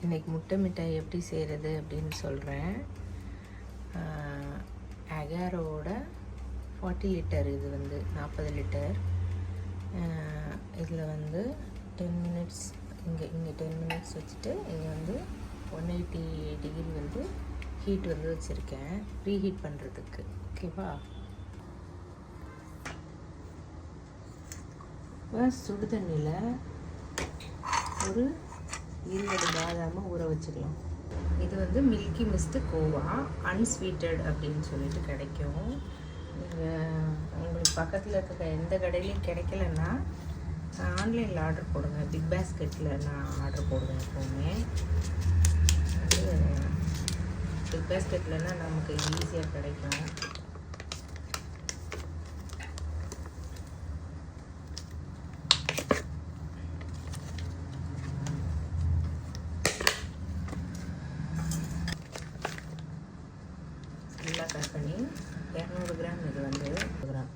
இன்றைக்கி முட்டை மிட்டாய் எப்படி செய்கிறது அப்படின்னு சொல்கிறேன். அகாரோட 40 லிட்டர், இது வந்து 40 லிட்டர். இதில் வந்து 10 மினிட்ஸ், இங்கே 10 மினிட்ஸ் வச்சுட்டு இங்கே வந்து 180 டிகிரி வந்து ஹீட் வந்து வச்சுருக்கேன் ப்ரீ ஹீட் பண்ணுறதுக்கு. ஓகேவா? சுடு தண்ணியில் ஒரு 20 பாதாமை ஊற வச்சுக்கலாம். இது வந்து மில்கி மிஸ்ட் கோவா அன்ஸ்வீட்டட் அப்படின்னு சொல்லிட்டு கிடைக்கும். நீங்கள் உங்களுக்கு பக்கத்தில் இருக்க எந்த கடையிலையும் கிடைக்கலன்னா ஆன்லைனில் ஆர்டர் போடுங்க. பிக் பாஸ்கெட்டில் நான் ஆர்டர் போடுவேன் எப்போவுமே. பிக் பாஸ்கெட்லன்னா நமக்கு ஈஸியாக கிடைக்கும். நல்லா கட் பண்ணி 200 கிராம், இது வந்து 100 கிராம்.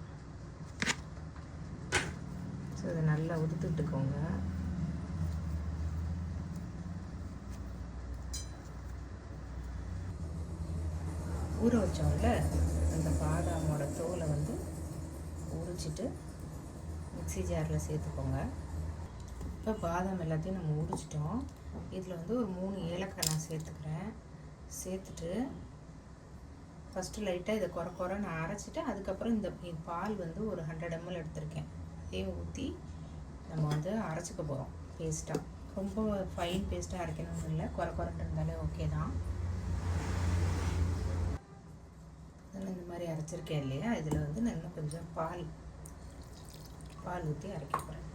ஸோ இதை நல்லா உதுத்துட்டுக்கோங்க. ஊற வச்சோம்ல அந்த பாதாமோட தோலை வந்து உரிச்சிட்டு மிக்ஸி ஜாரில் சேர்த்துக்கோங்க. இப்போ பாதாம் எல்லாத்தையும் நம்ம உரிச்சிட்டோம். இதில் வந்து ஒரு 3 ஏலக்காய் நான் சேர்த்துக்கிறேன். சேர்த்துட்டு ஃபஸ்ட்டு லைட்டாக இதை குறை நான் அரைச்சிட்டு அதுக்கப்புறம் இந்த பால் வந்து ஒரு 100 ml எடுத்திருக்கேன். இதையும் ஊற்றி நம்ம வந்து அரைச்சிக்க போகிறோம் பேஸ்ட்டாக. ரொம்ப ஃபைன் பேஸ்ட்டாக அரைக்கணும்னு இல்லை, குறைன்னு இருந்தாலே ஓகே தான். இந்த மாதிரி அரைச்சிருக்கேன் இல்லையா, இதில் வந்து நான் இன்னும் கொஞ்சம் பால் ஊற்றி அரைக்க போகிறேன்.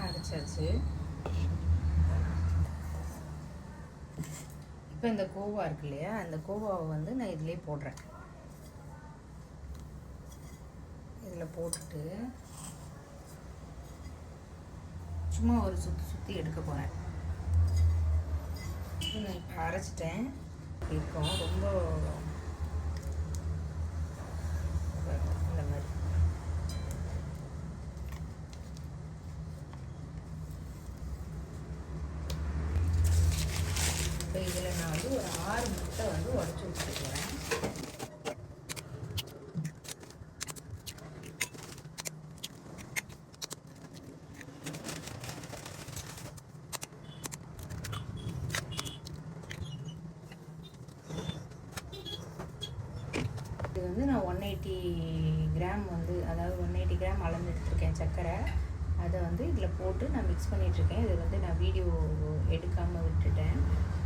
அரைச்சாச்சு. இப்போ இந்த கோவா இருக்கு இல்லையா, அந்த கோவாவை வந்து நான் இதிலே போடுறேன். இதில் போட்டுட்டு சும்மா ஒரு சுற்றி எடுக்க போகிறேன். நான் இப்போ அரைச்சிட்டேன். இருக்கும் ரொம்ப இந்த மாதிரி. இப்போ இதில் நான் வந்து ஒரு 6 முட்டை வந்து உடச்சி வச்சுருக்கிறேன். இது வந்து நான் 180 கிராம் வந்து, அதாவது 180 கிராம் அளந்து எடுத்துருக்கேன் சர்க்கரை. அதை வந்து இதில் போட்டு நான் மிக்ஸ் பண்ணிகிட்ருக்கேன். இது வந்து நான் வீடியோ எடுக்காமல் விட்டுட்டேன்.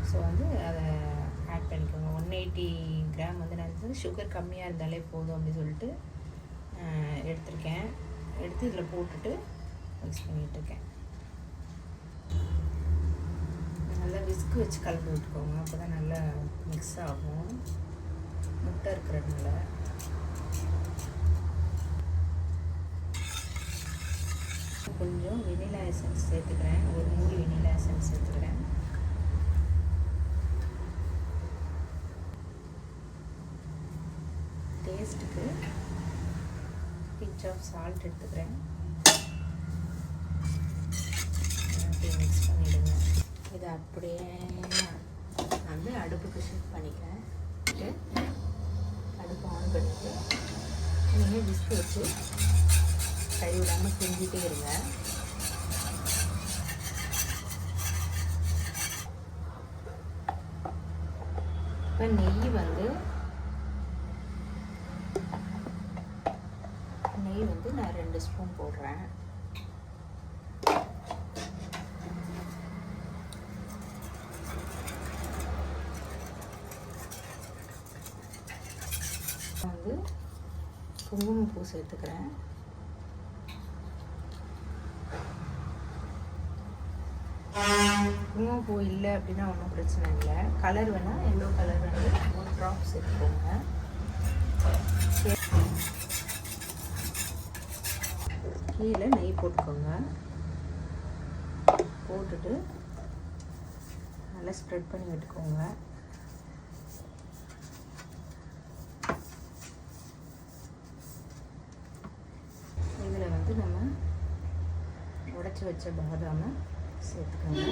ஸோ வந்து அதை ஆட் பண்ணிக்கோங்க. 180 கிராம் வந்து நான் வந்து சுகர் கம்மியாக இருந்தாலே போதும் அப்படின்னு சொல்லிட்டு எடுத்திருக்கேன். எடுத்து இதில் போட்டுட்டு மிக்ஸ் பண்ணிகிட்ருக்கேன். நல்லா விஸ்கு வச்சு கலந்து விட்டுக்கோங்க, அப்போ தான் நல்லா மிக்ஸ் ஆகும் முட்டை இருக்கிறதுனால. கொஞ்சம் வெனிலா எசன்ஸ் சேர்த்துக்கிறேன். ஒரு மூடி வெனிலா எசன்ஸ் சேர்த்துக்கிறேன். டேஸ்ட்டுக்கு பிஞ்ச் ஆஃப் சால்ட் எடுத்துக்கிறேன். மிக்ஸ் பண்ணிவிடுங்க. இதை அப்படியே வந்து அடுப்புக்கு ஷிஃப்ட் பண்ணிக்கிறேன். அடுப்பு ஆன் பண்ணிட்டு நீங்கள் விஸ்கு வச்சு கை விடாமல் செஞ்சுட்டே இருங்க. இப்போ நெய் வந்து நான் 2 ஸ்பூன் போடுறேன். வந்து குங்குமப்பூ சேர்த்துக்கிறேன். குங்குமப்பூ இல்லை அப்படின்னா ஒன்றும் பிரச்சனை இல்லை. கலர் வேணால் எல்லோ கலர் வந்து 1 ட்ராப் சேர்த்துக்கோங்க. கீழே நெய் போட்டுக்கோங்க. போட்டுட்டு நல்லா ஸ்ப்ரெட் பண்ணி விட்டுக்கோங்க. இதில் வந்து நம்ம உடைச்சி வச்ச பாதாமை சேர்த்துக்கோங்க.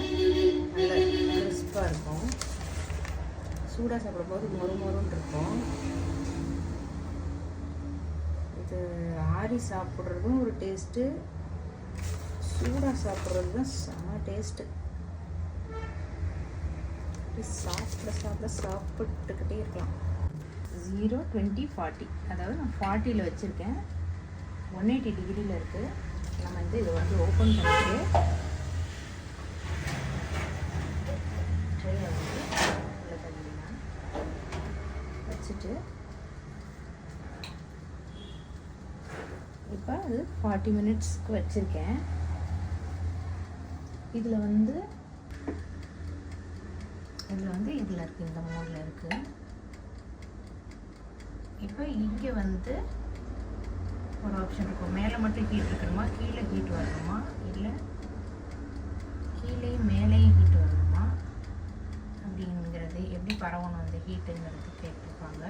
நல்ல கிறிஸ்பாக இருக்கும். சூடாக சாப்பிடும்போது மொறுமொறுன்னு இருக்கும். இது ஆறி சாப்பிட்றதும் ஒரு டேஸ்ட்டு, சூடாக சாப்பிட்றது தான் செம டேஸ்ட்டு. சாப்பிட்டுக்கிட்டே இருக்கலாம். 0, 20, 40, அதாவது நான் 40ல் வச்சுருக்கேன். 180 டிகிரியில் இருக்குது. நம்ம வந்து இதை வந்து ஓப்பன் பண்ணிட்டு ட்ரேயை வந்து உள்ள தள்ளிடலாம். வச்சுட்டு இப்போ அது 40 மினிட்ஸ்க்கு வச்சுருக்கேன். இதில் இருக்குது, இந்த மோடில் இருக்குது. இப்போ இங்கே வந்து ஒரு ஆப்ஷன் இருக்கும். மேலே மட்டும் ஹீட் இருக்கணுமா, கீழே ஹீட் வரணுமா, இல்லை கீழேயும் மேலேயும் ஹீட் வரணுமா அப்படிங்கிறது, எப்படி பரவணும் அந்த ஹீட்டுங்கிறது கேட்டிருப்பாங்க.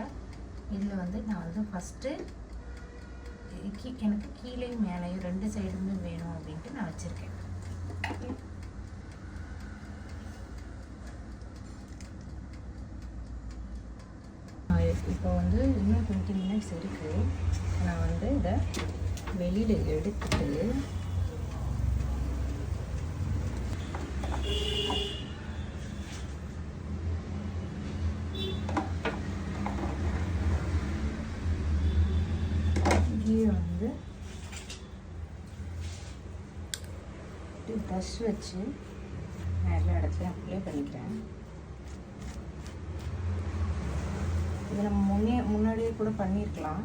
இதில் வந்து நான் வந்து ஃபஸ்ட்டு எனக்கு கீழேயும் மேலேயும் 2 சைடுமே வேணும் அப்படின்ட்டு நான் வச்சுருக்கேன். இப்போ வந்து இன்னும் 20 மினிட்ஸ் இருக்குது. நான் வந்து இதை வெளியில் எடுத்துட்டு கீழே வந்து ப்ரஷ் வச்சு நான் எல்லா இடத்துலையும் அப்ளை பண்ணிக்கிறேன். இதை நம்ம முன்னாடியே கூட பண்ணியிருக்கலாம்.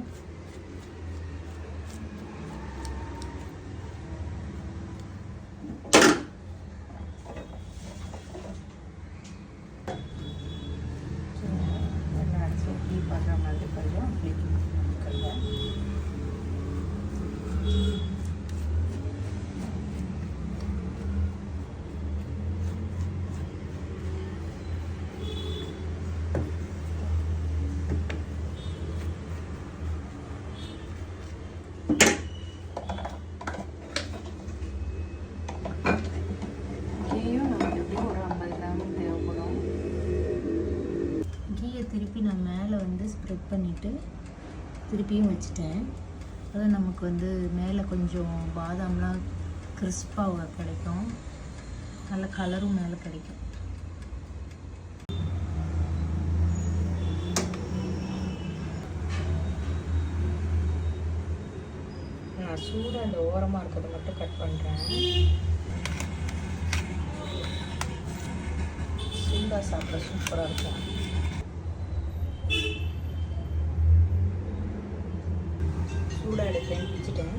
எல்லா இடத்துலையும் கீ பண்ணுற மாதிரி கொஞ்சம் அப்ளை பண்ணிக்கிறேன். திருப்பி நான் மேலே வந்து ஸ்ப்ரெட் பண்ணிவிட்டு திருப்பியும் வச்சுட்டேன். அதான் நமக்கு வந்து மேலே கொஞ்சம் பாதாம்லாம் கிறிஸ்பாக கிடைக்கும், நல்ல கலரும் மேலே கிடைக்கும். நான் சூடாக அந்த ஓரமாக இருக்கிறத மட்டும் கட் பண்ணுறேன். சூடாக சாப்பிட சூப்பராக இருக்கும். சூடாக எடுத்தேன், பிடிச்சிட்டேன்.